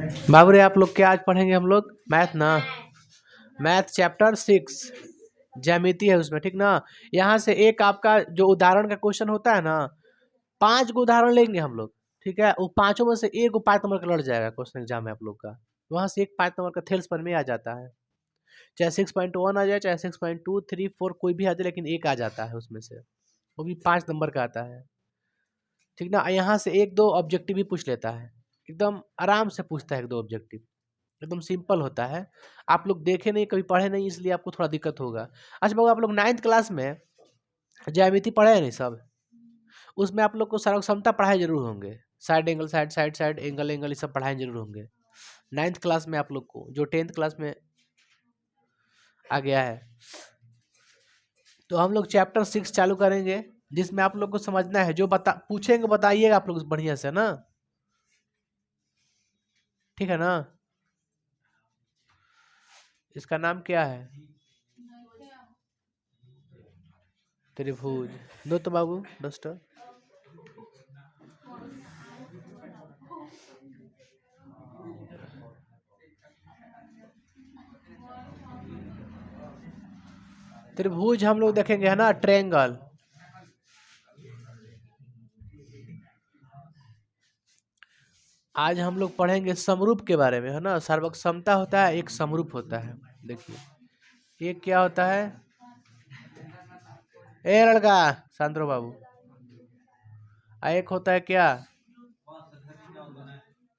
बाबू रे, आप लोग क्या आज पढ़ेंगे? हम लोग मैथ ना, मैथ चैप्टर 6 ज्यामिति है उसमें, ठीक ना। यहाँ से एक आपका जो उदाहरण का क्वेश्चन होता है ना, 5 को उदाहरण लेंगे हम लोग, ठीक है। वो पांचों में से एक को 5 नंबर का लड़ जाएगा क्वेश्चन एग्जाम में आप लोग का। वहां से एक 5 नंबर का थेल्स पर में आ जाता है, चाहे 6.1 आ जाए, चाहे 6.2, 3, 4 कोई भी आ जाए, लेकिन एक आ जाता है उसमें से, वो भी 5 नंबर का आता है, ठीक ना। यहाँ से एक दो ऑब्जेक्टिव भी पूछ लेता है, एकदम आराम से पूछता है, एक दो ऑब्जेक्टिव, एकदम सिंपल होता है। आप लोग देखे नहीं, कभी पढ़े नहीं, इसलिए आपको थोड़ा दिक्कत होगा। अच्छा बाबू, आप लोग 9th क्लास में ज्यामिति पढ़े हैं नहीं सब? उसमें आप लोग को सर्व क्षमता पढ़ाए जरूर होंगे, side angle, side side side angle angle, ये सब पढ़ाए जरूर होंगे 9th क्लास में आप लोग को, जो 10th क्लास में आ गया है। तो हम लोग चैप्टर 6 चालू करेंगे, जिसमें आप लोग को समझना है, जो पूछेंगे बताइएगा आप लोग बढ़िया से ना, ठीक है ना। इसका नाम क्या है? त्रिभुज। दो तो बाबू डस्टर। त्रिभुज हम लोग देखेंगे है ना, ट्रायंगल। आज हम लोग पढ़ेंगे समरूप के बारे में, है ना। सर्वक्षमता होता है, एक समरूप होता है। देखिए एक क्या होता है, ए लड़का शांत रहो बाबू। एक होता है क्या,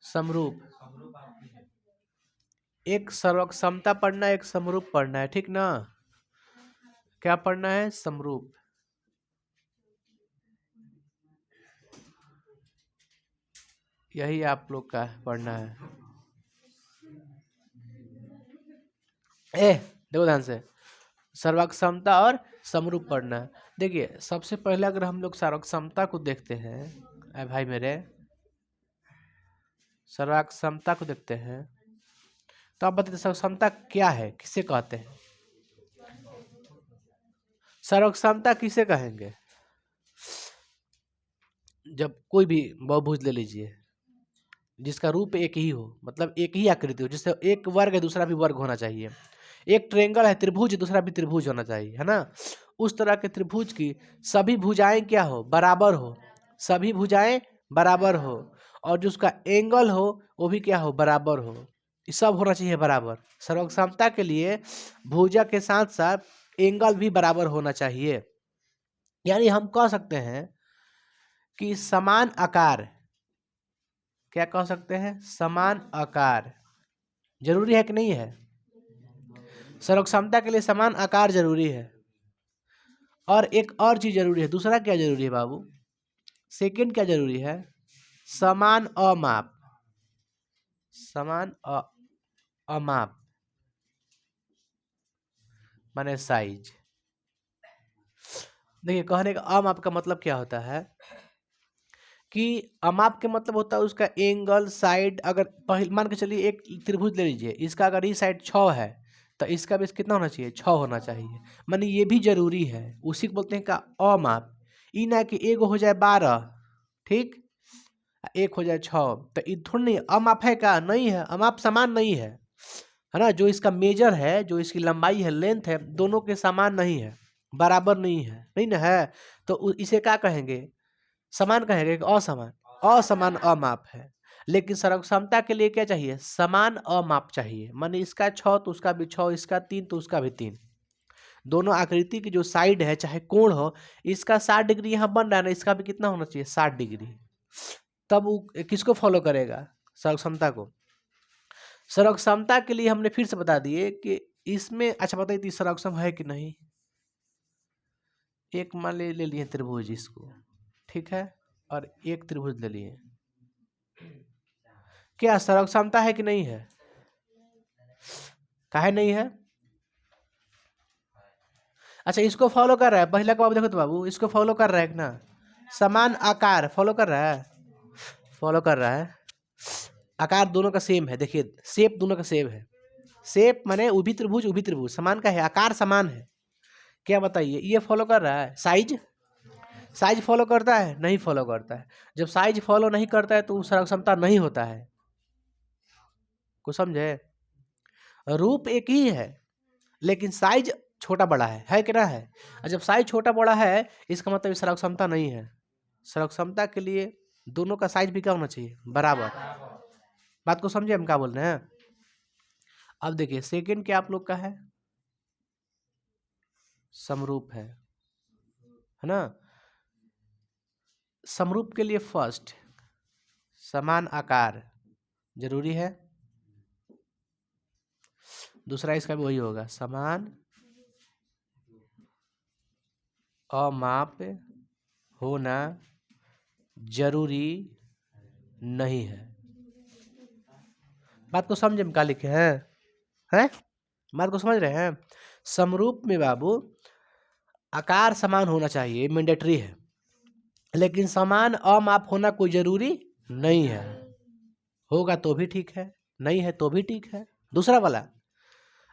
समरूप। एक सर्वक्षमता पढ़ना है, एक समरूप पढ़ना है, ठीक ना। क्या पढ़ना है? समरूप। यही आप लोग का पढ़ना है। देखो ध्यान से, सर्वक्षमता और समरूप पढ़ना है। देखिए सबसे पहले अगर हम लोग सर्वक्षमता को देखते हैं, भाई मेरे, सर्वक्षमता को देखते हैं, तो आप बताइए सर्वक्षमता क्या है, किसे कहते हैं? सर्वक्षमता किसे कहेंगे? जब कोई भी बहुभुज ले लीजिए, जिसका रूप एक ही हो, मतलब एक ही आकृति हो, जिससे एक वर्ग है दूसरा भी वर्ग होना चाहिए। एक ट्रायंगल है त्रिभुज, दूसरा भी त्रिभुज होना चाहिए, है ना। उस तरह के त्रिभुज की सभी भुजाएं क्या हो, बराबर हो, सभी भुजाएं बराबर हो, और जो उसका एंगल हो वो भी क्या हो, बराबर हो। ये सब होना चाहिए बराबर। सर्वक्षमता के लिए भुजा के साथ साथ एंगल भी बराबर होना चाहिए। यानी हम कह सकते हैं कि समान आकार, क्या कह सकते हैं, समान आकार जरूरी है कि नहीं है? सर्वक्षमता के लिए समान आकार जरूरी है। और एक और चीज जरूरी है, दूसरा क्या जरूरी है बाबू? सेकंड क्या जरूरी है? समान अमाप। समान अमाप माने साइज। देखिए कहने का अमाप का मतलब क्या होता है कि अमाप के मतलब होता है उसका एंगल, साइड। अगर पहले मान के चलिए एक त्रिभुज ले लीजिए, इसका अगर ये साइड 6 है तो इसका बेस कितना होना चाहिए, 6 होना चाहिए। माने ये भी जरूरी है, उसी को बोलते हैं का अमाप। ई ना कि एक हो जाए 12, ठीक, एक हो जाए 6, तो ये थोड़ी नहीं अमाप है, का नहीं है, अमाप समान नहीं है ना। जो इसका मेजर है, जो इसकी लंबाई है, लेंथ है, दोनों के समान नहीं है, बराबर नहीं है, नहीं ना है। तो इसे क्या कहेंगे, समान कहेंगे कि असमान? असमान अमाप है। लेकिन सर्वक्षमता के लिए क्या चाहिए, समान अमाप चाहिए। माने इसका 6 तो उसका भी 6, इसका 3 तो उसका भी 3। दोनों आकृति की जो साइड है, चाहे कोण हो, इसका 60 डिग्री यहाँ बन रहा है ना, इसका भी कितना होना चाहिए, 60 डिग्री। तब वो किसको फॉलो करेगा, सर्वक्षमता को। सर्वक्षमता के लिए हमने फिर से बता दिए कि इसमें, अच्छा बताइए सर्वक्षम है कि नहीं। एक मान ले लिए त्रिभुज इसको, ठीक है, और एक त्रिभुज ले लिए, क्या सर्वक्षमता है कि नहीं है? काहे नहीं है? अच्छा इसको फॉलो कर रहा है, पहला का बाबू देखो तो बाबू, इसको फॉलो कर रहा है ना, समान आकार फॉलो कर रहा है, फॉलो कर रहा है। आकार दोनों का सेम है, देखिए शेप दोनों का सेम है। शेप माने उभी त्रिभुज समान का है, आकार समान है। क्या बताइए, ये फॉलो कर रहा है? साइज, साइज फॉलो करता है? नहीं फॉलो करता है। जब साइज फॉलो नहीं करता है तो सर्वक्षमता नहीं होता है। को समझे? रूप एक ही है लेकिन साइज छोटा बड़ा है कि ना है? और जब साइज छोटा बड़ा है इसका मतलब सराव क्षमता नहीं है। सराव क्षमता के लिए दोनों का साइज भी क्या होना चाहिए? बराबर। बात को समझे हम क्या बोल रहे हैं? अब देखिए सेकंड क्या आप लोग का है? समरूप है ना? समरूप के लिए फर्स्ट समान आकार जरूरी है। दूसरा इसका भी वही होगा, समान अमाप होना जरूरी नहीं है। बात को समझे हम क्या लिखे हैं? बात को समझ रहे हैं? समरूप में बाबू आकार समान होना चाहिए, मैंडेटरी है, लेकिन समान अमाप होना कोई जरूरी नहीं है। होगा तो भी ठीक है, नहीं है तो भी ठीक है। दूसरा वाला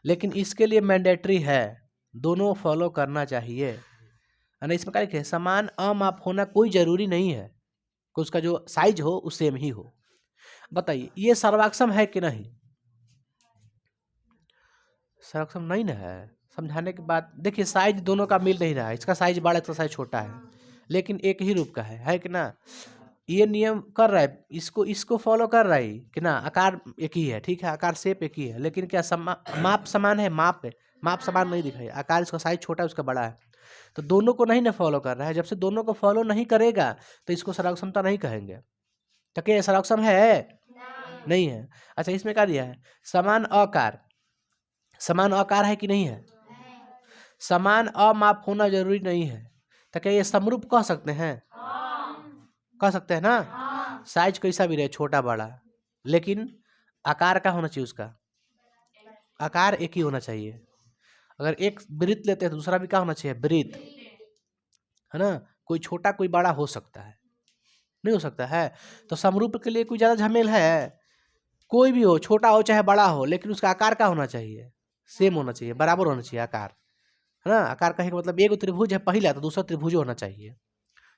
लेकिन इसके लिए मैंडेटरी है, दोनों फॉलो करना चाहिए। इसमें क्या लिखे? समान अमाप होना कोई जरूरी नहीं है कि उसका जो साइज हो वो सेम ही हो। बताइए ये सर्वाक्षम है कि नहीं? सर्वाक्षम नहीं ना है। समझाने के बाद देखिए साइज दोनों का मिल नहीं रहा है, इसका साइज बड़ा इसका साइज छोटा है, लेकिन एक ही रूप का है कि ना? ये नियम कर रहा है, इसको फॉलो कर रहा है कि ना? आकार एक ही है, ठीक है, आकार शेप एक ही है, लेकिन क्या माप समान है? माप समान नहीं दिखाई, आकार इसका साइज छोटा है उसका बड़ा है, तो दोनों को नहीं ना फॉलो कर रहा है। जब से दोनों को फॉलो नहीं करेगा तो इसको सर्वाक्षमता नहीं कहेंगे। तो क्या सर्वाक्षम है? नहीं है। अच्छा इसमें क्या दिया है? समान आकार, समान आकार है कि नहीं है? समान अमाप होना जरूरी नहीं है। तो क्या ये समरूप कह सकते हैं? कह सकते हैं ना? साइज कैसा भी रहे, छोटा बड़ा, लेकिन आकार का होना चाहिए, उसका आकार एक ही होना चाहिए। अगर एक वृत्त लेते हैं तो दूसरा भी क्या होना चाहिए? वृत्त, है ना? कोई छोटा कोई बड़ा हो सकता है, नहीं हो सकता है? तो समरूप के लिए कोई ज्यादा झमेल है? कोई भी हो, छोटा हो चाहे बड़ा हो, लेकिन उसका आकार क्या होना चाहिए? सेम होना चाहिए, बराबर होना चाहिए आकार, है ना? आकार कहे मतलब एक त्रिभुज है पहला तो दूसरा त्रिभुज होना चाहिए,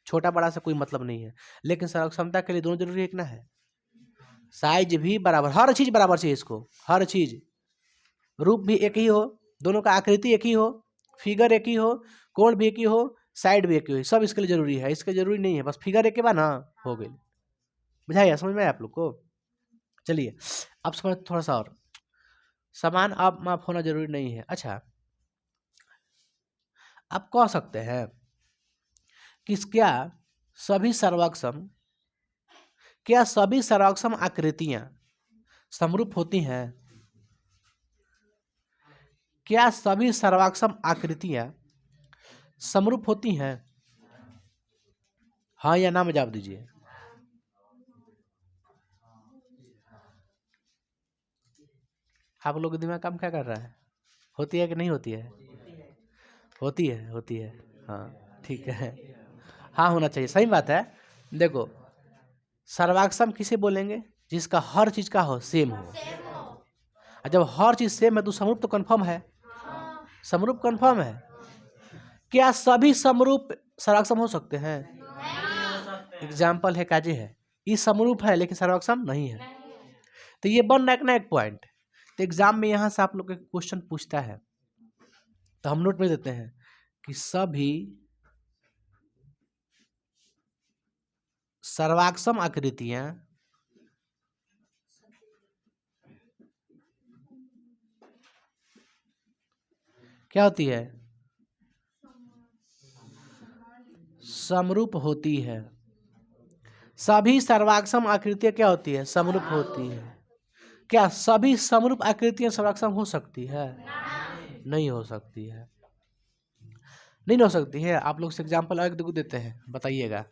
छोटा बड़ा से कोई मतलब नहीं है। लेकिन सर्वक्षमता के लिए दोनों जरूरी है कि ना है? साइज भी बराबर, हर चीज बराबर चाहिए इसको, हर चीज। रूप भी एक ही हो, दोनों का आकृति एक ही हो, फिगर एक ही हो, कोण भी एक ही हो, साइड भी एक ही हो, सब इसके लिए जरूरी है। इसके जरूरी नहीं है बस फिगर एक के बाद ना हो गई। बुझाइए, समझ में आया आप लोग को? चलिए अब समझ थोड़ा सा और, समान आप माप होना जरूरी नहीं है। अच्छा आप कह सकते हैं कि क्या सभी सर्वाक्षम आकृतियां समरूप होती हैं? क्या सभी सर्वाक्षम आकृतियां समरूप होती हैं? हाँ या ना में जवाब दीजिए। आप लोग दिमाग काम क्या कर रहा है? होती है कि नहीं होती है? होती है। हाँ ठीक है, हाँ होना चाहिए, सही बात है। देखो सर्वाक्षम किसे बोलेंगे? जिसका हर चीज का हो सेम हो। और जब हर चीज सेम है तो समरूप तो कंफर्म है, समरूप कंफर्म है। क्या सभी समरूप सर्वाक्षम हो सकते हैं? एग्जाम्पल है काजे है, ये समरूप है लेकिन सर्वाक्षम नहीं है। तो ये बन रहा है ना एक पॉइंट। तो एग्जाम में यहाँ से आप लोग क्वेश्चन पूछता है तो हम नोट में देते हैं कि सभी सर्वाक्षम आकृतियां क्या होती है? समरूप होती है। सभी सर्वाक्षम आकृतियां क्या होती है? समरूप होती है। क्या सभी समरूप आकृतियां सर्वाक्षम हो सकती है? नहीं हो सकती है, नहीं हो सकती है। आप लोग से एग्जाम्पल एक दो देते हैं, बताइएगा।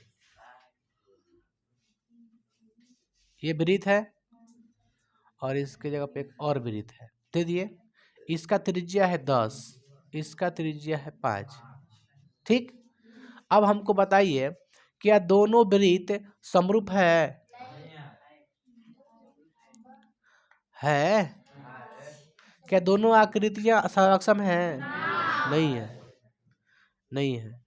ये वृत्त है और इसके जगह पे एक और वृत्त है, दे दिए। इसका त्रिज्या है 10, इसका त्रिज्या है 5, ठीक। अब हमको बताइए क्या दोनों वृत्त समरूप है? क्या दोनों आकृतियां सर्वाक्षम है? नहीं है, नहीं है।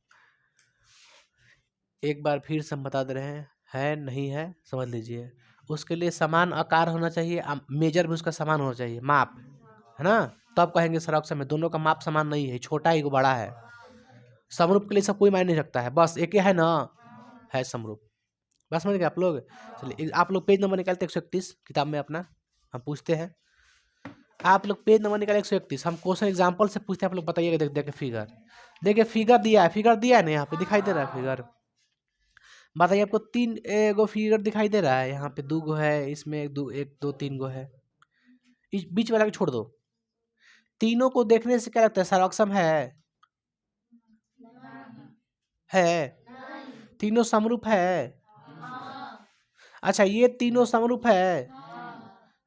एक बार फिर से हम बता दे रहे हैं, है नहीं है समझ लीजिए। उसके लिए समान आकार होना चाहिए, मेजर भी उसका समान होना चाहिए, माप, है ना, तब कहेंगे सर्वक्षम है। दोनों का माप समान नहीं है, छोटा ही बड़ा है। समरूप के लिए सब कोई मायने नहीं रखता है, बस एक ही है ना, है समरूप। बस समझ गए आप लोग। चलिए आप लोग पेज नंबर निकालते 131 किताब में अपना, हम पूछते हैं। आप लोग पेज नंबर निकाले 131, हम क्वेश्चन एग्जाम्पल से पूछते हैं, आप लोग बताइएगा। देख फिगर, देखिए फिगर दिया है, फिगर दिया है ना, यहाँ पे दिखाई दे रहा है फिगर। बताइए आपको तीन एगो फिगर दिखाई दे रहा है, यहाँ पे 2 गो है, इसमें 1 2 3 गो है, इस बीच वाला को छोड़ दो। तीनों को देखने से क्या लगता है, सर्वक्षम है? तीनों समरूप है? अच्छा, ये तीनों समरूप है,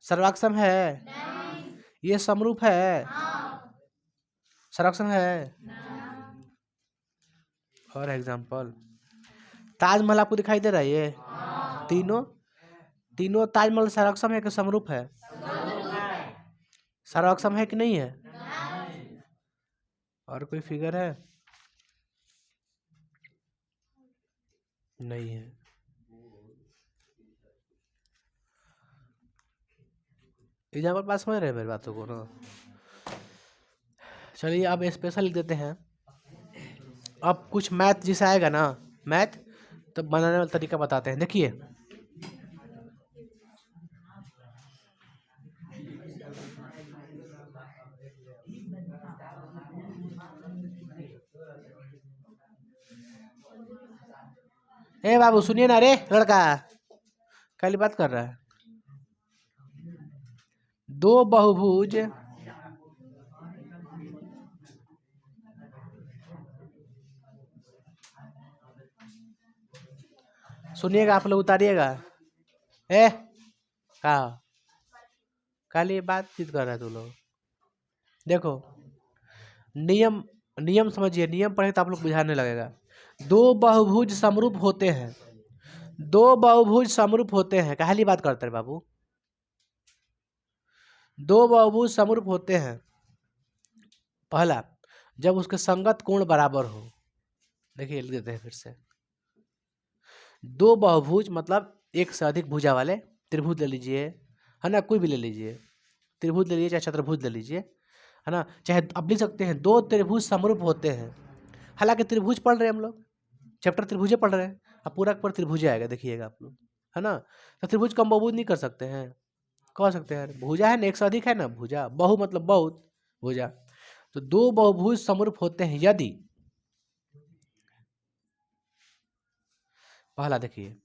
सर्वक्षम है? ये समरूप है, सर्वक्षम है? और एग्जाम्पल, ताजमहल आपको दिखाई दे रहा है, ये तीनों तीनों ताजमहल सर्वक्षम है कि समरूप है? सर्वक्षम है कि नहीं है? और कोई फिगर है? नहीं है। एग्जाम्पल पास समझ रहे हैं मेरी बातों को ना। चलिए अब स्पेशल लिख देते हैं। अब कुछ मैथ जैसा आएगा ना, मैथ तो बनाने वाला तरीका बताते हैं। देखिए ए बाबू सुनिए ना, रे लड़का काली बात कर रहा है। दो बहुभुज सुनिएगा, आप लोग उतारिएगा। ए का काली बातचीत कर रहा है तू लोग। देखो नियम, नियम समझिए, नियम पढ़े तो आप लोग बुझाने लगेगा। दो बहुभुज समरूप होते हैं, दो बहुभुज समरूप होते हैं, काली बात करते हैं बाबू। दो बहुभुज समरूप होते हैं, पहला जब उसके संगत कोण बराबर हो। देखिए लिख देते हैं फिर से। दो बहुभुज मतलब एक से अधिक भुजा वाले, त्रिभुज ले लीजिए, है ना, कोई भी ले लीजिए, त्रिभुज ले लीजिए चाहे चतुर्भुज ले लीजिए, है ना, चाहे अब लिख सकते हैं दो त्रिभुज समरूप होते हैं। हालांकि त्रिभुज पढ़ रहे हैं हम लोग, चैप्टर त्रिभुजे पढ़ रहे हैं, अब पूरा पर त्रिभुज आएगा, देखिएगा आप लोग, है ना। तो त्रिभुज को हम बहुभुज नहीं कर सकते हैं, कह सकते हैं भुजा है ना, एक से अधिक है ना, भुजा, बहु मतलब बहुत, भुजा। तो दो बहुभुज समरूप होते हैं यदि, पहला देखिए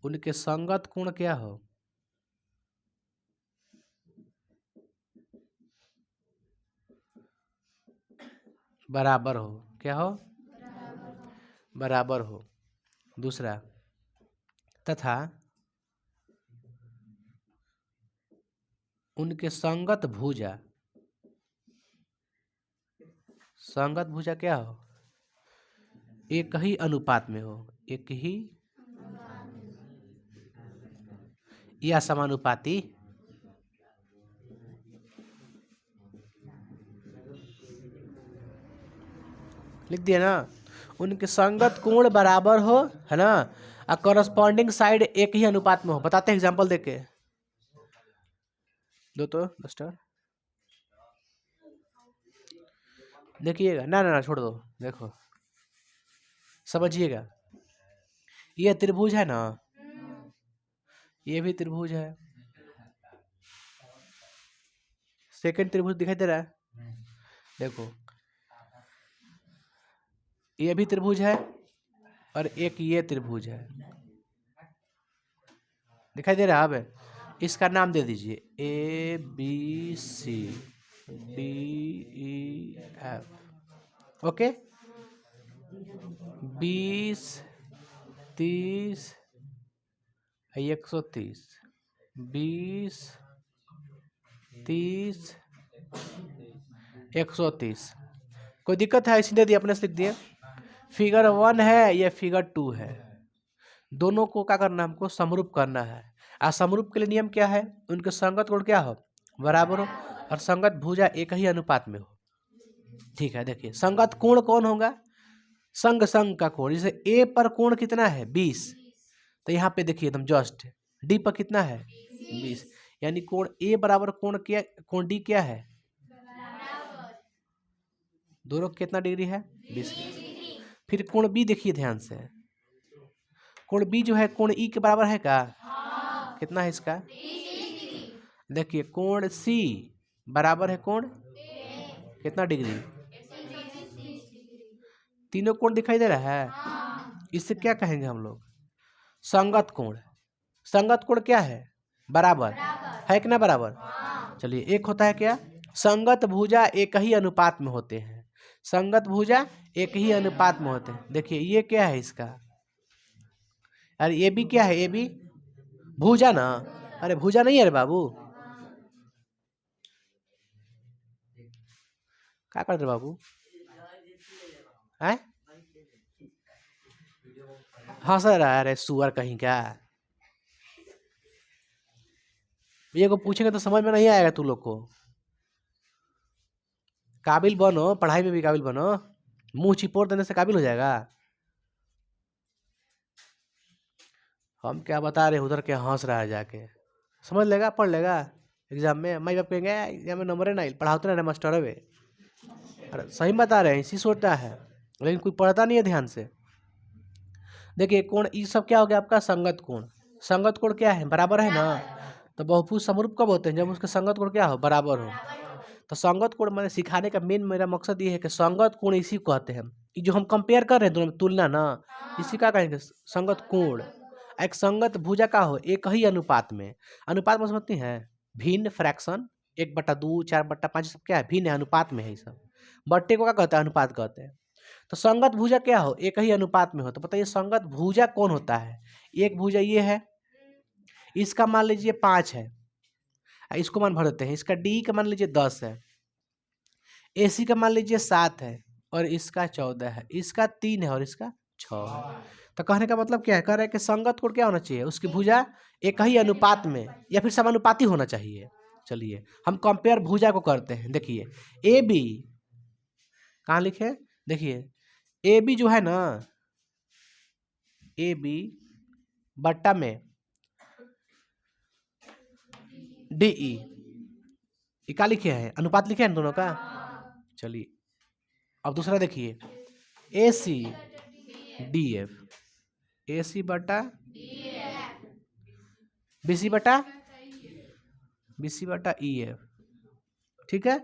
उनके संगत कोण क्या हो, बराबर हो, क्या हो, बराबर हो। दूसरा, तथा उनके संगत भुजा, संगत भुजा क्या हो, एक ही अनुपात में हो, एक ही या समानुपाती, लिख दिया ना। उनके संगत कोण बराबर हो, है ना, और कॉरस्पॉन्डिंग साइड एक ही अनुपात में हो। बताते हैं एग्जांपल देके, दो तो डस्टर देखिएगा ना, ना ना छोड़ दो, देखो समझिएगा। ये त्रिभुज है ना, ये भी त्रिभुज है, सेकंड त्रिभुज दिखाई दे रहा है, देखो ये भी त्रिभुज है और एक ये त्रिभुज है, दिखाई दे रहा है। अब इसका नाम दे दीजिए A B C D E F, okay. 20 30 130, 20 30 130। कोई दिक्कत है? इसी दे दिए, अपने से लिख दिए। फिगर 1 है, या फिगर 2 है, दोनों को क्या करना है, हमको समरूप करना है। और समरूप के लिए नियम क्या है, उनके संगत कोण क्या हो, बराबर हो, और संगत भुजा एक ही अनुपात में हो। ठीक है, देखिए संगत कोण कौन होगा, संग संग का कोण। जैसे ए पर कोण कितना है 20, तो यहाँ पे देखिए एकदम जस्ट डी पर कितना है 20, यानी कोण ए बराबर कोण डी क्या है, दोनों कितना डिग्री है 20। फिर कोण बी देखिए ध्यान से, कोण बी जो है कोण ई के बराबर है क्या, कितना है इसका, देखिए कोण सी बराबर है कोण कितना डिग्री, तीनों कोण दिखाई दे रहा है, इससे क्या कहेंगे हम लोग, संगत कोण। संगत कोण क्या है, बराबर है कि ना बराबर। चलिए एक होता है क्या, संगत भुजा एक ही अनुपात में होते हैं, संगत भुजा एक ही अनुपात में होते हैं। देखिए ये क्या है इसका, अरे ये भी क्या है, ये भी भुजा ना, अरे भुजा नहीं है रे बाबू, क्या कर रहे बाबू है, हंस रहा है सुअर कहीं का, ये को पूछेंगे तो समझ में नहीं आएगा तू लोग को। काबिल बनो, पढ़ाई में भी काबिल बनो, मुंह चिपोर देने से काबिल हो जाएगा। हम क्या बता रहे उधर क्या हंस रहा है, जाके समझ लेगा, पढ़ लेगा एग्जाम में, माई बाप कहेंगे एग्जाम में नंबर नहीं पढ़ाते ना मास्टर वे, अरे सही बता रहे हैं, इसी सोचता है लेकिन कोई पढ़ता नहीं है ध्यान से। देखिए कोण ये सब क्या हो गया आपका, संगत कोण। संगत कोण क्या है, बराबर है ना, तो बहुभुज समरूप कब होते हैं, जब उसके संगत कोण क्या हो, बराबर हो। तो संगत कोण मैंने सिखाने का मेन मेरा मकसद ये है कि संगत कोण इसी को कहते हैं, ये जो हम कंपेयर कर रहे हैं दोनों में तुलना ना, इसी का कहेंगे संगत कोण। एक संगत भुजा का हो एक ही अनुपात में, अनुपात में समझती हैं, भिन्न फ्रैक्शन 1/2 4/5 सब क्या है, भिन्न है, अनुपात में है ये सब, बट्टे को क्या कहते हैं, अनुपात कहते हैं। तो संगत भुजा क्या हो, एक ही अनुपात में हो। तो बताइए संगत भुजा कौन होता है, एक भुजा ये है, इसका मान लीजिए 5 है, इसको मान भर देते हैं, इसका डी का मान लीजिए 10 है, एसी का मान लीजिए 7 है, और इसका 14 है, इसका 3 है और इसका 6 है। तो कहने का मतलब क्या है, कह रहे हैं कि संगत कोण क्या होना चाहिए, उसकी भुजा एक ही अनुपात में या फिर समानुपाती होना चाहिए। चलिए हम कंपेयर भुजा को करते हैं, देखिए ए बी कहाँ लिखे, देखिए ए बी जो है ना, ए बी बट्टा में डी ई क्या लिखे हैं, अनुपात लिखे हैं दोनों का। चलिए अब दूसरा देखिए, ए सी डी एफ, ए सी बटा बी सी बटा ई एफ, ठीक है।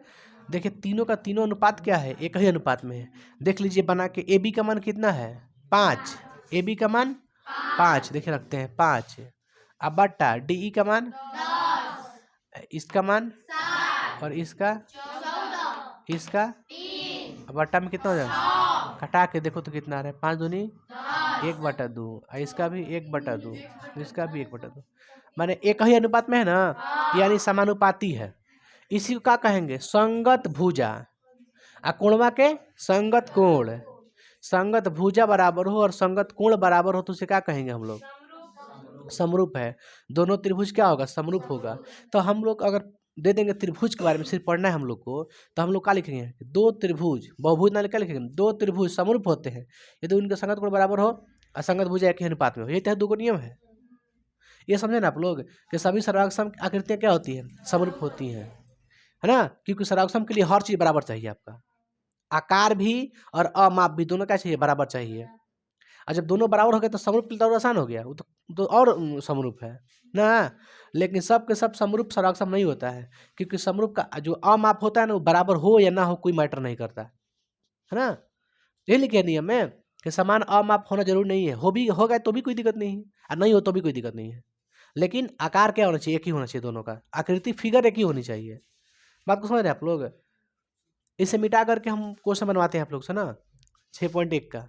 देखिए तीनों का तीनों अनुपात क्या है, एक ही अनुपात में है। देख लीजिए बना के, ए बी का मान कितना है 5, ए बी का मान 5, देखिए रखते हैं 5, अब बट्टा डी ई का मान 10, इसका मान 7, और इसका 14, इसका 3, अब बट्टा में कितना हो जाएगा, कटा के देखो तो कितना आ रहा है, 5 दूनी 1/2, इसका भी 1/2, इसका भी 1/2, माने एक ही अनुपात में है ना, यानी समानुपाती है। इसी को क्या कहेंगे, संगत भुजा। कोणवा के संगत कोण, संगत भुजा बराबर हो और संगत कोण बराबर हो तो उसे क्या कहेंगे हम लोग, समरूप है। दोनों त्रिभुज क्या होगा, समरूप होगा। तो हम लोग अगर दे देंगे त्रिभुज के बारे में सिर्फ पढ़ना है हम लोग को, तो हम लोग क्या लिखेंगे, दो त्रिभुज, बहुभुज ना क्या लिखेंगे, दो त्रिभुज समरूप होते हैं यदि उनके संगत कोण बराबर हो और संगत भुजा एक ही अनुपात में हो। ये तो दो नियम है, ये समझे ना आप लोग कि सभी सर्वांग आकृतियां क्या होती हैं, समरूप होती हैं, है ना। क्योंकि सर्वांग के लिए हर चीज बराबर चाहिए, आपका आकार भी और अमाप भी दोनों क्या चाहिए, बराबर चाहिए। और जब दोनों बराबर हो गए तो समरूप के लिए तो आसान हो गया, वो तो और समरूप है ना। लेकिन सब के सब समरूप सर्वांग नहीं होता है, क्योंकि समरूप का जो अमाप होता है ना, वो बराबर हो या ना हो कोई मैटर नहीं करता, है ना। यही लिखे नियम में कि समान अमाप होना जरूरी नहीं है, हो गए तो भी कोई दिक्कत नहीं है, और नहीं हो तो भी कोई दिक्कत नहीं है। लेकिन आकार क्या होना चाहिए, एक ही होना चाहिए, दोनों का आकृति फिगर एक ही होनी चाहिए। बात को समझ रहे हैं आप लोग। इसे मिटा करके हम क्वेश्चन बनवाते हैं आप लोग से ना, 6.1 का।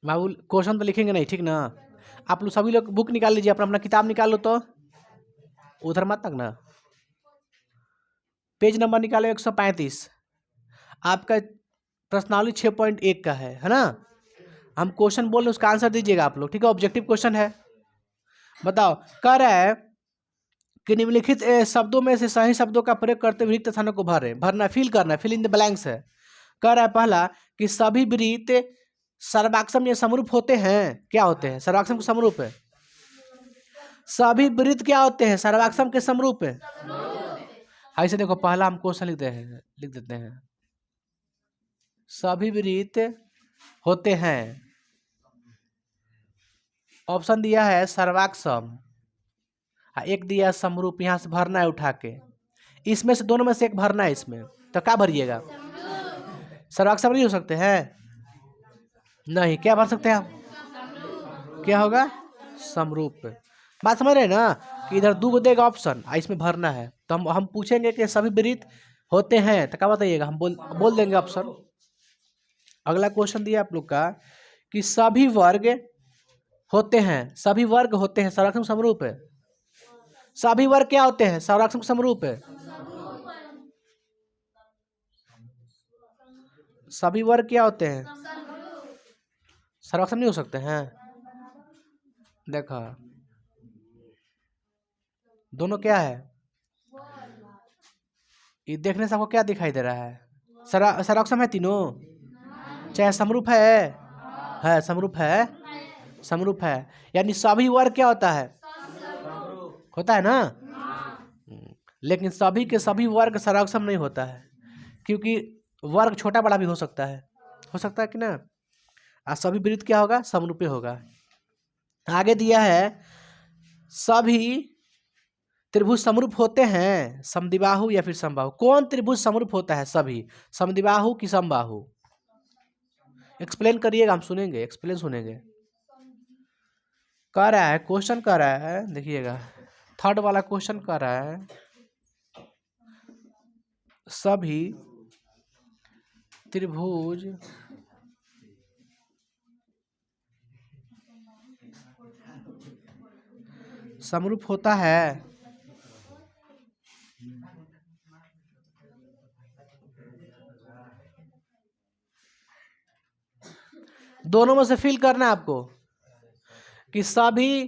बाबू क्वेश्चन तो लिखेंगे नहीं, ठीक ना। आप लोग सभी लोग बुक निकाल लीजिए, अपना अपना किताब निकाल लो, तो उधर मत तक ना, पेज नंबर निकालो 135, आपका प्रश्नावली 6.1 का है ना। हम क्वेश्चन बोल रहे उसका आंसर दीजिएगा आप लोग, ठीक है। ऑब्जेक्टिव क्वेश्चन है, बताओ। कह रहा है कि निम्नलिखित शब्दों में से सही शब्दों का प्रयोग करते हुए रिक्त स्थानों को भरना, फिल करना, फिल इन द ब्लैंक्स है। कह रहा है पहला कि सभी वृत्त सर्वाक्षम या समरूप होते हैं? क्या होते हैं? सर्वाक्षम के समरूप है। सभी वृत्त क्या होते हैं? सर्वाक्षम के समरूप है। ऐसे देखो, पहला हम क्वेश्चन लिख देते हैं। सभी वृत्त होते हैं, ऑप्शन दिया है सर्वाक्षम, एक दिया समरूप। यहां से भरना है उठा के, इसमें से दोनों में से एक भरना है। इसमें तो क्या भरिएगा? सर्वाक्षम नहीं हो सकते हैं? नहीं, क्या भर सकते हैं आप? क्या होगा? समरूप। बात समझ रहे हैं ना कि इधर दो को देगा ऑप्शन, इसमें भरना है। तो हम पूछेंगे कि सभी वृत्त होते हैं, तो क्या बताइएगा? हम बोल देंगे ऑप्शन। अगला क्वेश्चन दिया आप लोग का कि सभी वर्ग होते हैं। सभी वर्ग होते हैं, सर्वाक्षम समरूप है। सभी वर्ग क्या होते हैं? सर्वाक्षम समरूप है। सभी वर्ग क्या होते हैं? सर्वाक्षम नहीं हो सकते हैं। देखो, दोनों क्या है? ये देखने से आपको क्या दिखाई दे रहा है? सर्वाक्षम है तीनों, चाहे समरूप है समरूप है, समरूप है। यानी सभी वर्ग क्या होता है? होता है ना। लेकिन सभी के सभी वर्ग सर्वाक्षम नहीं होता है, क्योंकि वर्ग छोटा बड़ा भी हो सकता है कि ना। सभी वृत्त क्या होगा? समरूपी होगा। आगे दिया है सभी त्रिभुज समरूप होते हैं, समद्विबाहु या फिर समबाहु। कौन त्रिभुज समरूप होता है? सभी, समद्विबाहु कि समबाहु? एक्सप्लेन करिएगा, हम सुनेंगे, एक्सप्लेन सुनेंगे। कह रहा है, क्वेश्चन कर रहा है, देखिएगा थर्ड वाला क्वेश्चन कर रहा है सभी त्रिभुज समरूप होता है दोनों में से फिल करना है आपको कि सभी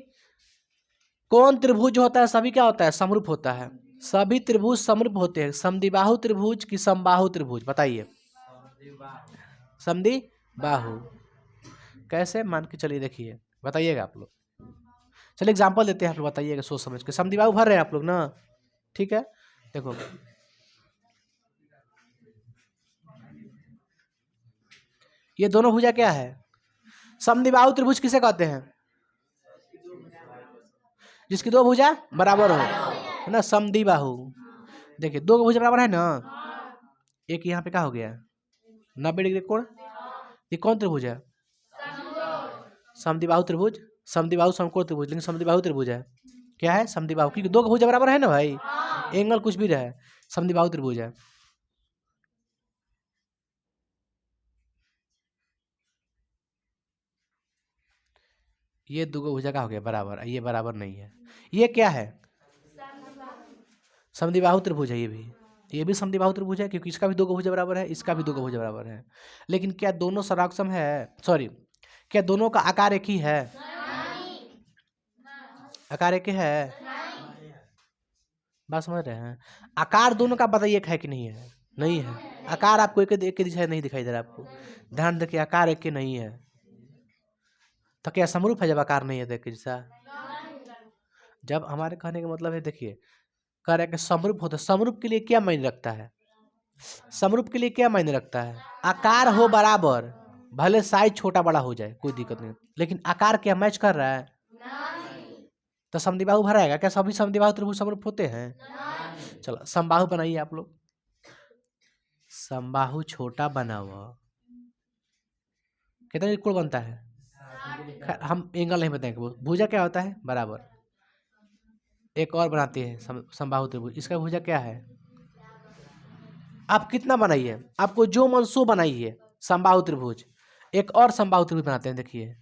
कौन त्रिभुज होता है? सभी क्या होता है? समरूप होता है। सभी त्रिभुज समरूप होते हैं, समद्विबाहु त्रिभुज कि समबाहु त्रिभुज? बताइए। समद्विबाहु। कैसे? मान के चलिए, देखिए बताइएगा आप लोग। चलिए एग्जांपल देते हैं, आप लोग बताइएगा सोच समझ के। समद्विबाहु भर रहे हैं आप लोग ना? ठीक है, देखो ये दोनों भुजा क्या है? समद्विबाहु त्रिभुज किसे कहते हैं? जिसकी दो भुजा बराबर हो, है ना, समद्विबाहु। देखिए दो भुजा बराबर है ना, एक यहाँ पे क्या हो गया? 90 डिग्री कोण। ये कौन त्रिभुज है? समद्विबाहु त्रिभुज, समद्विबाहु समकोण त्रिभुज। लेकिन समद्विबाहु त्रिभुज है, क्या है? समद्विबाहु, क्योंकि दो भुजा बराबर है ना भाई, एंगल कुछ भी रहे, समद्विबाहु त्रिभुज है। ये दो भुजा का हो गया बराबर, ये बराबर नहीं है। ये क्या है? समद्विबाहु त्रिभुज है। ये भी समद्विबाहु त्रिभुज है, क्योंकि इसका भी दो भुजा बराबर है, इसका भी दो भुजा बराबर है। लेकिन क्या दोनों सर्वाक्षम है? सॉरी, क्या दोनों का आकार एक ही है? आकार एक ही है? बात समझ रहे हैं? आकार दोनों का बताइए, एक है कि नहीं है? नहीं है। आकार आपको एक के दिशा नहीं दिखाई दे रहा आपको, ध्यान देखिए, आकार एक के नहीं है। तो क्या समरूप है जब आकार नहीं है तो एक के दिशा? जब हमारे कहने का मतलब है, देखिए कह रहा है कि समरूप होता है। समरूप के लिए क्या मायने रखता है? समरूप के लिए क्या मायने रखता है? आकार हो बराबर, भले साइज छोटा बड़ा हो जाए, कोई दिक्कत नहीं, लेकिन आकार क्या मैच कर रहा है? तो समद्विबाहु भराएगा क्या? सभी समद्विबाहु त्रिभुज समरूप होते हैं? चलो समबाहु बनाइए आप लोग। समबाहु छोटा बना हुआ कितना कोण बनता है? हम एंगल नहीं बताएंगे। भुजा क्या होता है? बराबर। एक और बनाते हैं समबाहु त्रिभुज, इसका भुजा क्या है? आप कितना बनाइए, आपको जो मन सो बनाइए। समबाहु त्रिभुज, एक और समबाहु त्रिभुज बनाते हैं, देखिए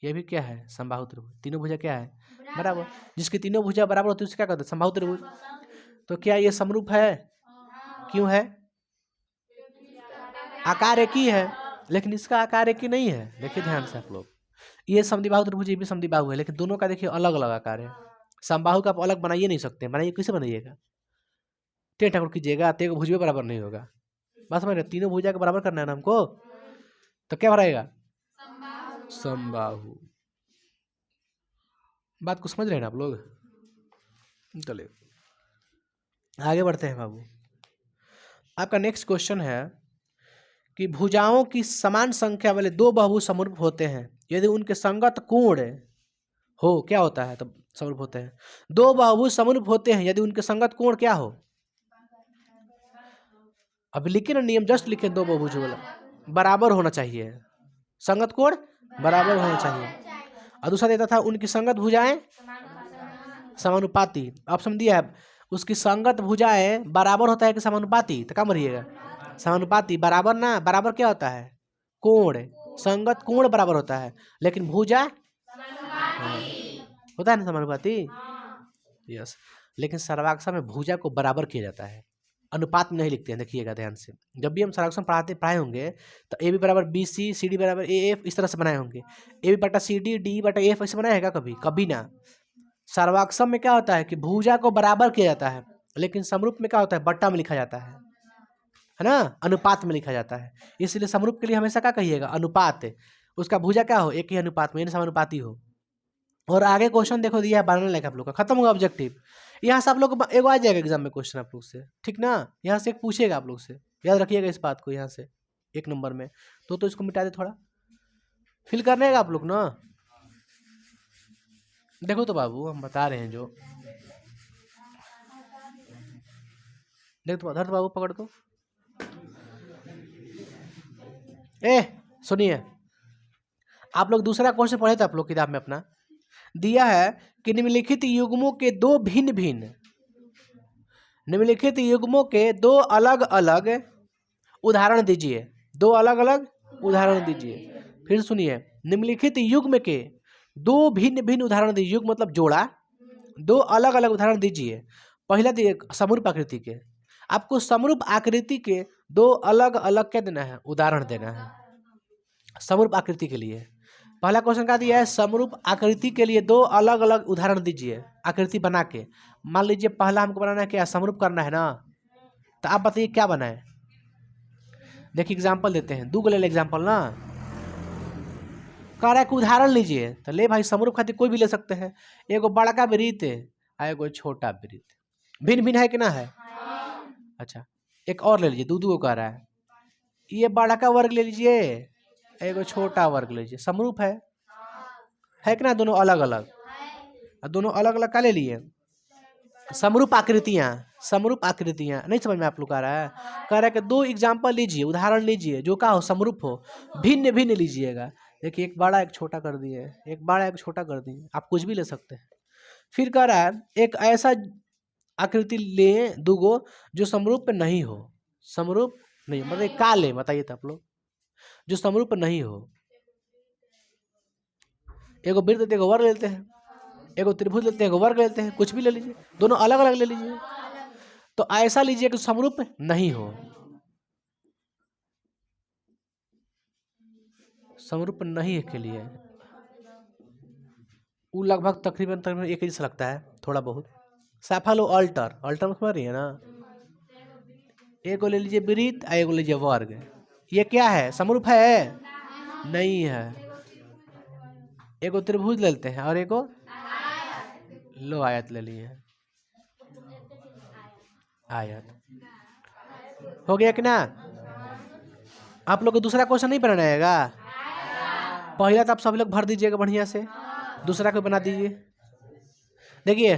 ये भी क्या है? समबाहु त्रिभुज। तीनों भुजा क्या है? बराबर। जिसकी तीनों भुजा बराबर होती है उसे क्या कहते हैं? समबाहु त्रिभुज। तो क्या ये समरूप है? क्यों है? आकार एक ही है, लेकिन इसका आकार एक ही नहीं है। देखिए ध्यान से आप लोग, ये समद्विबाहु त्रिभुज, ये भी समद्विबाहु है, लेकिन दोनों का देखिए अलग अलग आकार है। समबाहु का आप अलग बनाइए नहीं सकते, बनाइए कैसे बनाइएगा? टेढ़ ठाकुर कीजिएगा, तेरे भुज बराबर नहीं होगा। बस समझ रहे? तीनों भुजा के बराबर करना है ना हमको, तो क्या बनाएगा? समबाहु। बात को समझ रहे हैं ना आप लोग? चलिए आगे बढ़ते हैं बाबू। आपका नेक्स्ट क्वेश्चन है कि भुजाओं की समान संख्या वाले दो बहुभुज समरूप होते हैं यदि उनके संगत कोण हो, क्या होता है तब समरूप होते हैं? दो बहुभुज समरूप होते हैं यदि उनके संगत कोण क्या हो? अभी लिखे ना नियम, जस्ट लिखे दो बहुभुज वाला बराबर होना चाहिए, संगत कोण बराबर होना चाहिए। और दूसरा देता था उनकी संगत भुजाएं समानुपाती। ऑप्शन दिया है उसकी संगत भुजाएं बराबर होता है कि समानुपाती, तो क्या मरिएगा? समानुपाती। बराबर ना, बराबर क्या होता है? कोण। संगत कोण बराबर होता है, लेकिन भुजा होता है ना समानुपाती। यस, लेकिन सर्वाक्षर में भुजा को बराबर किया जाता है, अनुपात में नहीं लिखते हैं। देखिएगा ध्यान से, जब भी हम सर्वाक्षर पढ़ाए होंगे तो ए बी बराबर बी सी, सी डी बराबर ए एफ, इस तरह से बनाए होंगे। ए बी बटा सी डी, डी बटा एफ, ऐसे बनाया है कभी? कभी ना। सर्वाक्षर में क्या होता है कि भुजा को बराबर किया जाता है, लेकिन समरूप में क्या होता है? बट्टा में लिखा जाता है ना, अनुपात में लिखा जाता है। इसलिए समरूप के लिए हमेशा क्या कहिएगा? अनुपात। उसका भुजा क्या हो? एक ही अनुपात में, यानी समानुपाती हो। और आगे क्वेश्चन देखो दिया है 12 लाख आप लोग का, खत्म होगा ऑब्जेक्टिव। यहाँ से आप लोग को एगो आ जाएगा एग्जाम में क्वेश्चन आप लोग से, ठीक ना? यहाँ से एक पूछेगा आप लोग से, याद रखिएगा इस बात को। यहाँ से 1 नंबर में तो इसको मिटा दे, थोड़ा फिल करने का आप लोग ना। देखो तो बाबू हम बता रहे हैं जो, देख तो धर बाबू पकड़ को। सुनिए, आप लोग दूसरा क्वेश्चन पढ़े थे आप लोग किताब में अपना, दिया है कि निम्नलिखित युग्मों के दो भिन्न भिन्न, निम्नलिखित युग्मों के दो अलग अलग उदाहरण दीजिए। दो अलग अलग उदाहरण दीजिए। फिर सुनिए, निम्नलिखित युग्म के दो भिन्न भिन्न उदाहरण दीजिए। युग्म मतलब जोड़ा। दो अलग अलग उदाहरण दीजिए। पहला दिए समरूप आकृति के, आपको समरूप आकृति के दो अलग अलग क्या देना है? उदाहरण देना है समरूप आकृति के लिए। पहला क्वेश्चन क्या दिया है? समरूप आकृति के लिए दो अलग अलग उदाहरण दीजिए आकृति बना के। मान लीजिए पहला हमको बनाना है क्या? समरूप करना है ना, तो आप बताइए क्या बनाए। देखिए एग्जाम्पल देते हैं, दो ले एग्जाम्पल ना, कह रहा है कि उदाहरण लीजिए, तो ले भाई समरूप खातिर कोई भी ले सकते हैं। एगो बड़का वृत्त है, एगो छोटा वृत्त, भिन्न भिन्न है कि ना है? अच्छा, एक और ले लीजिए, दो दो कह रहा है। ये बड़का वर्ग ले लीजिए, एगो छोटा वर्ग ले लीजिए, समरूप है कि ना? दोनों अलग अलग, दोनों अलग अलग का ले लिए समरूप आकृतियां। समरूप आकृतियां नहीं समझ में आप लोग आ रहा है? कह रहा है कि दो एग्जाम्पल लीजिए, उदाहरण लीजिए जो का हो समरूप हो, भिन्न भिन्न लीजिएगा। देखिए एक बड़ा एक छोटा कर दिए, एक बड़ा एक छोटा कर दिए, आप कुछ भी ले सकते हैं। फिर कह रहा है एक ऐसा आकृति ले दूगो जो समरूप पे नहीं हो। समरूप नहीं मतलब का ले, बताइए तो आप लोग, जो समरूप नहीं हो। एगो वृत्त एगो वर्ग लेते हैं, एगो त्रिभुज लेते हैं, एगो वर्ग लेते हैं, कुछ भी ले लीजिए, दोनों अलग अलग ले लीजिए। तो ऐसा लीजिए कि समरूप नहीं हो। समरूप नहीं है के लिए वो लगभग तकरीबन एक जैसा लगता है थोड़ा बहुत। सफल हो अल्टर, अल्टर में समझ रही है ना? एक ले लीजिए वृत्त, एक लीजिए वर्ग। ये क्या है? समरूप है? नहीं है। एगो त्रिभुज लेते हैं और एगो लो आयत ले लिए, आयत हो गया कि ना? आप लोग को दूसरा क्वेश्चन नहीं बनाना आएगा? पहला तो आप सब लोग भर दीजिएगा बढ़िया से, दूसरा को बना दीजिए। देखिए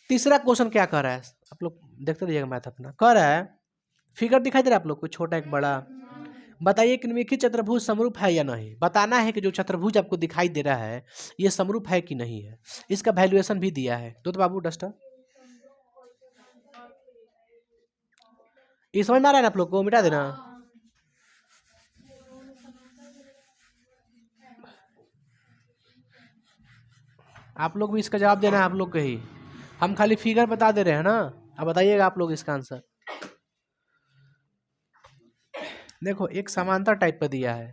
तीसरा क्वेश्चन क्या कर रहा है, आप लोग देखते रहिएगा मैथ अपना। कह रहा है फिगर दिखाई दे रहा है आप लोग को, छोटा एक बड़ा, बताइए कि निम्नलिखित चतुर्भुज समरूप है या नहीं। बताना है कि जो चतुर्भुज आपको दिखाई दे रहा है ये समरूप है कि नहीं है। इसका वैल्यूएशन भी दिया है। तो बाबू डस्टर ये समझ में आ रहा है ना आप लोग को? मिटा देना। आप लोग भी इसका जवाब देना है आप लोग को ही, हम खाली फिगर बता दे रहे हैं ना। अब बताइएगा आप लोग इसका आंसर। देखो एक समांतर टाइप का दिया है,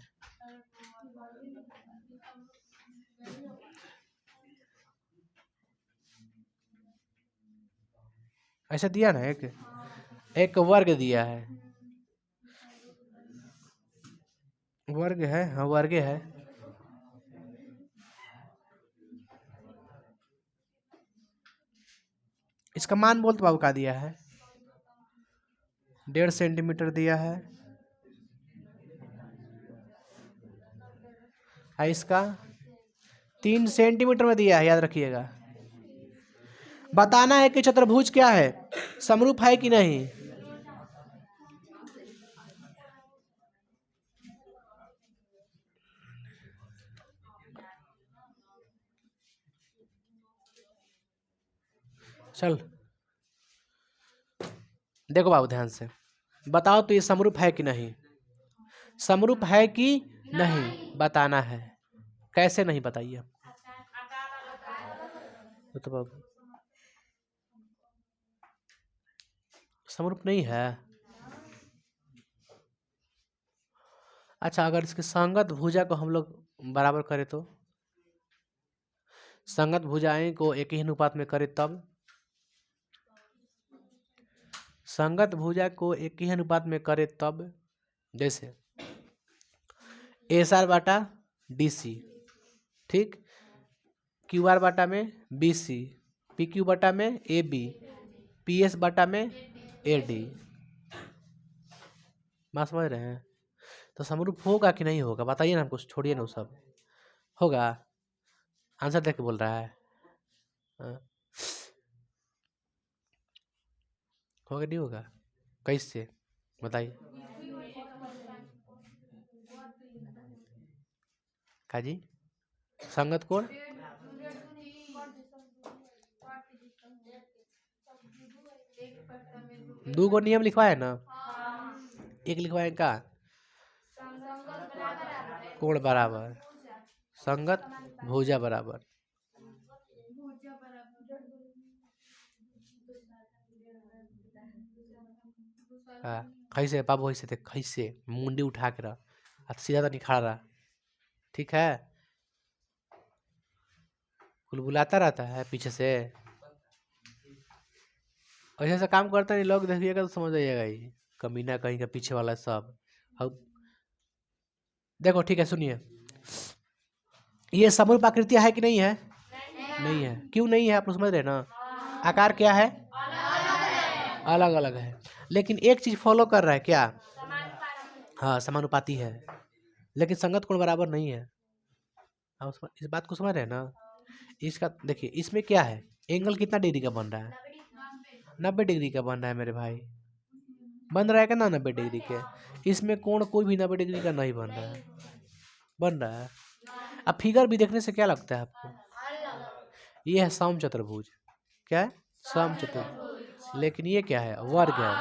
ऐसा दिया ना, एक वर्ग दिया है, वर्ग है, हाँ वर्ग है। इसका मान बोल तो बाबू का दिया है 1.5 सेंटीमीटर दिया है। इसका 3 सेंटीमीटर में दिया है, याद रखिएगा। बताना है कि चतुर्भुज क्या है, समरूप है कि नहीं। चल देखो बाबू ध्यान से बताओ तो ये समरूप है कि नहीं, समरूप है कि नहीं बताना है। कैसे नहीं बताइए तो बाबू, समरूप नहीं है। अच्छा अगर इसके संगत भुजा को हम लोग बराबर करें तो, संगत भुजाएं को एक ही अनुपात में करें तब, संगत भुजा को एक ही अनुपात में करें तब, जैसे एस आर बाटा डी सी, ठीक, क्यू आर बाटा में बी सी, पी क्यू बाटा में ए बी, पी एस बाटा में ए डी। बात समझ रहे हैं। तो समरूप होगा कि नहीं होगा बताइए ना हमको, छोड़िए ना वो सब। होगा, आंसर देख के बोल रहा है। हाँ। होगा नहीं होगा, कैसे बताइए काजी। संगत कोण 2 गो नियम लिखवाए ना, एक लिखवाए का कोण बराबर, संगत भुजा बराबर। हाँ कैसे बाबू, ऐसे देख कैसे मुंडी उठा के रहा, हाथ सीधा तो नहीं खड़ा रहा, ठीक है। बुलाता रहता है पीछे से, ऐसे ऐसा काम करता नहीं, लोग देखिएगा तो समझ आइएगा ही कमीना कहीं का पीछे वाला सब। अब देखो ठीक है सुनिए, ये समरूप आकृतियां है कि नहीं है, नहीं है। क्यों नहीं है आप लोग समझ रहे हैं ना, आकार क्या है, अलग अलग है, लेकिन एक चीज फॉलो कर रहा है क्या, हाँ समानुपाती है, लेकिन संगत कोण बराबर नहीं है। आप इस बात को समझ रहे हैं ना। इसका देखिए इसमें क्या है, एंगल कितना डिग्री का बन रहा है, 90 डिग्री का बन रहा है मेरे भाई, बन रहा है क्या ना 90 डिग्री के। इसमें कोण कोई भी 90 डिग्री का नहीं बन रहा है, बन रहा है। अब फिगर भी देखने से क्या लगता है आपको, ये है सम चतुर्भुज, क्या है सम चतुर्भुज, लेकिन ये क्या है वर्ग है,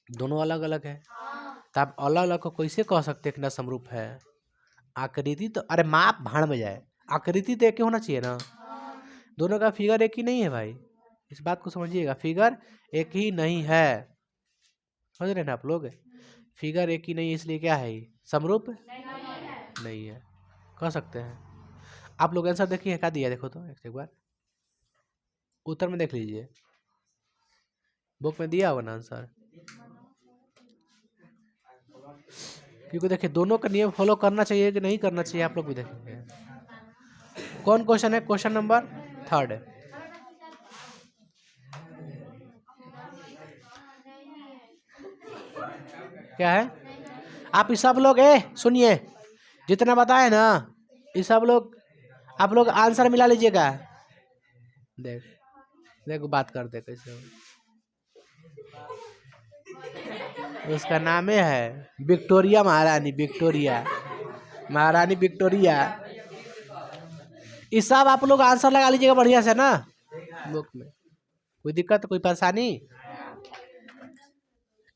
दोनों अलग अलग है। तो आप अलग अलग को कैसे कह सकते हैं कि ना समरूप है। आकृति तो अरे माप भाड़ में जाए, आकृति तो एक ही होना चाहिए ना, दोनों का फिगर एक ही नहीं है भाई, इस बात को समझिएगा, फिगर एक ही नहीं है, समझ रहे हैं ना आप लोग, फिगर एक ही नहीं है, इसलिए क्या है समरूप नहीं है, कह सकते हैं। आप लोग आंसर देखिए क्या दिया, देखो तो एक बार उत्तर में देख लीजिए, बुक में दिया हुआ ना आंसर, क्योंकि देखिए दोनों का नियम फॉलो करना चाहिए कि नहीं करना चाहिए, आप लोग भी देखेंगे। कौन क्वेश्चन है, क्वेश्चन नंबर 3 क्या है। आप ये सब लोग सुनिए, जितना बताए ना ये सब लोग आप लोग आंसर मिला लीजिएगा। देख देखो बात करते कैसे हो। उसका नाम है विक्टोरिया महारानी, विक्टोरिया महारानी विक्टोरिया। ये सब आप लोग आंसर लगा लीजिएगा बढ़िया से ना बुक में, कोई दिक्कत कोई परेशानी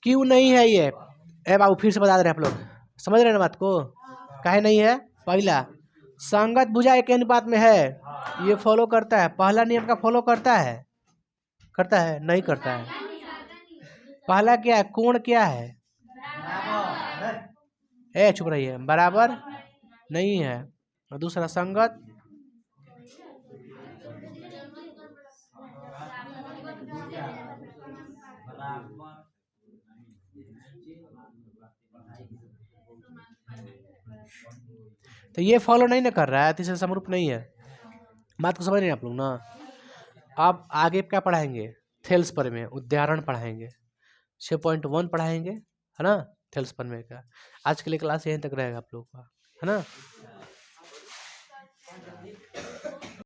क्यों नहीं है ये। ए बाबू फिर से बता रहे हैं आप लोग, समझ रहे हैं ना बात को, काहे नहीं है। पहला संगत भुजा एक अनुपात में है, ये फॉलो करता है, पहला नियम का फॉलो करता है, करता है नहीं करता है। पहला क्या है, कोण क्या है, चुप रहिए, बराबर नहीं है। और दूसरा संगत तो ये फॉलो नहीं ना कर रहा है तो इसे समरूप नहीं है। बात को समझ रहे हैं आप लोग ना। अब आगे क्या पढ़ाएंगे, थेल्स प्रमेय उदाहरण पढ़ाएंगे, 6.1 पढ़ाएंगे, है ना, थेल्स प्रमेय का। आज के लिए क्लास यहीं तक रहेगा आप लोगों का, है ना।